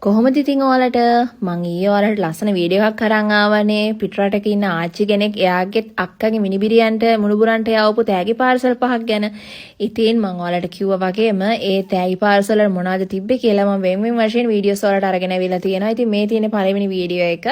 කොහොමද ඉතින් ඔයාලට මං ඊයේ ඔයාලට ලස්සන වීඩියෝ එකක් අරන් ආවනේ පිටරටක ඉන්න ආච්චි කෙනෙක් එයාගේ අක්කගේ මිනිබිරියන්ට මුණුබුරන්ට යවපු තෑගි පාර්සල් 5ක් ගැන. ඉතින් මං ඔයාලට කිව්වා වගේම ඒ තෑගි පාර්සල් වල මොනවද තිබ්බේ කියලා මම වෙන වශයෙන් වීඩියෝස් වලට අරගෙන අවිලා තියෙනවා. ඉතින් මේ තියෙන පළවෙනි වීඩියෝ එක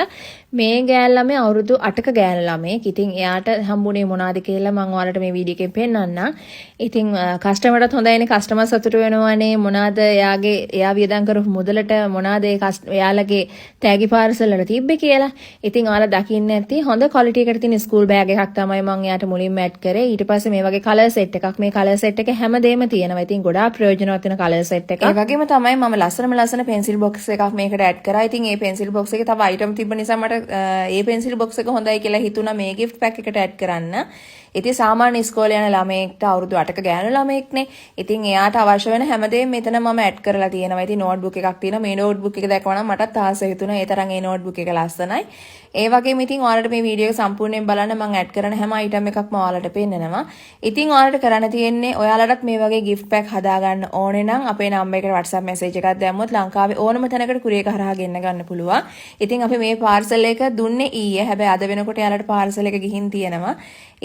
මේ ගෑල් ළමයා අවුරුදු 8ක ගෑල් ළමයෙක්. ඉතින් එයාට හම්බුනේ මොනවද කියලා මං ඔයාලට මේ වීඩියෝ එකෙන් පෙන්නන්නම්. ඉතින් කස්ටමර්ටත් හොඳයිනේ කස්ටමර් සතුටු වෙනවානේ මොනවද එයා වියදම් කරපු මුදලට මොනවද එයාලගේ තෑගි පාර්සල් වල තිබ්බේ කියලා. ඉතින් ඔයාලා දකින්න ඇති හොඳ ක්වොලිටි එකට තියෙන ස්කූල් බෑග් එකක් තමයි මම එයාට මුලින්ම ඇඩ් කරේ. ඊට පස්සේ මේ වගේ කලර් සෙට් එකක්. මේ කලර් සෙට් එක හැමදේම තියෙනවා. ඉතින් ගොඩාක් ප්‍රයෝජනවත් වෙන කලර් සෙට් එකක්. ඒ වගේම තමයි මම ලස්සන පෙන්සිල් බොක්ස් එකක් මේකට ඇඩ් කරා. ඉතින් මේ පෙන්සිල් බොක්ස් එකේ තව අයිටම් තිබ්බ නිසා මට මේ පෙන්සිල් බොක්ස් එක හොඳයි කියලා හිතුණා මේ gift pack එකට ඇඩ් කරන්න. ඉතින් සාමාන්‍ය ඉස්කෝලේ යන ළමයෙක්ට අවුරුදු 8ක ගෑනු ළමයෙක්නේ. ඉතින් එයාට අවශ්‍ය වෙන හැමදේම මෙතන මම ඇඩ් කරලා තියෙනවා. ඉතින් නෝට්බුක් එකක් තියෙනවා. මේ නෝට්බුක් එක දැක්කම නම් මටත් ආසයි හිතුණා. ඒ තරම් මේ නෝට්බුක් එක ලස්සනයි. ඒ වගේම ඉතින් ඔයාලට මේ වීඩියෝ එක සම්පූර්ණයෙන් බලන්න මම ඇඩ් කරන හැම අයිටම් එකක්ම ඔයාලට පෙන්නනවා. ඉතින් ඔයාලට කරන්න තියෙන්නේ ඔයාලටත් මේ වගේ gift pack හදාගන්න ඕනේ නම් අපේ නම්බර් එකට WhatsApp message එකක් දැම්මොත් ලංකාවේ ඕනම තැනකට කුරියර් කරහා ගෙන්න ගන්න පුළුවන්. ඉතින් අපි මේ පාර්සල් එක දුන්නේ ඊයේ. හැබැයි අද වෙනකොට එයාලට පාර්සල් එක ගිහින් තියෙනවා.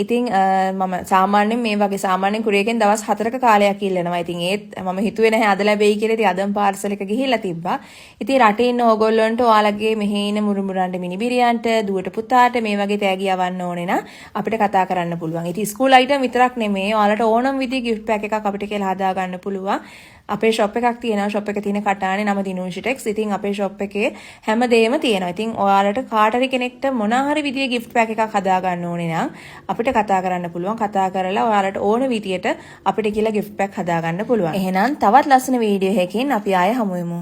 ඉතින් මම සාමාන්‍යයෙන් මේ වගේ සාමාන්‍යයෙන් කුරියරෙන් දවස් 4ක කාලයක් ඉල්ලනවා. ඉතින් ඒත් මම හිතුවේ නැහැ අද ලැබෙයි කියලා. ඉතින් අදම පාර්සල් එක ගිහිල්ලා තිබ්බා. ඉතින් රටේ ඉන්න ඕගොල්ලන්ට ඔයාලගේ මෙහි ඉන්න මුරුමුරන්ට මිනිබිරියන්ට දුවට පුතාට මේ වගේ තෑගි යවන්න ඕනේ නම් අපිට කතා කරන්න පුළුවන්. ඉතින් ස්කූල් අයිටම් විතරක් නෙමෙයි ඔයාලට ඕනම විදිහේ gift pack එකක් අපිට කියලා හදා ගන්න පුළුවන්. අපේ shop එකක් තියෙනවා. shop එකේ තියෙන කටානේ නම දිනුෂිටෙක්ස්. ඉතින් අපේ shop එකේ හැමදේම තියෙනවා. ඉතින් ඔයාලට කාට හරි කෙනෙක්ට මොන හරි විදිහේ gift pack එකක් හදා ගන්න ඕනේ නම් අපිට කතා කරන්න පුළුවන්. කතා කරලා ඔයාලට ඕන විදියට අපිට කියලා gift pack හදා ගන්න පුළුවන්. එහෙනම් තවත් ලස්සන වීඩියෝ එකකින් අපි ආයෙ හමු වෙමු.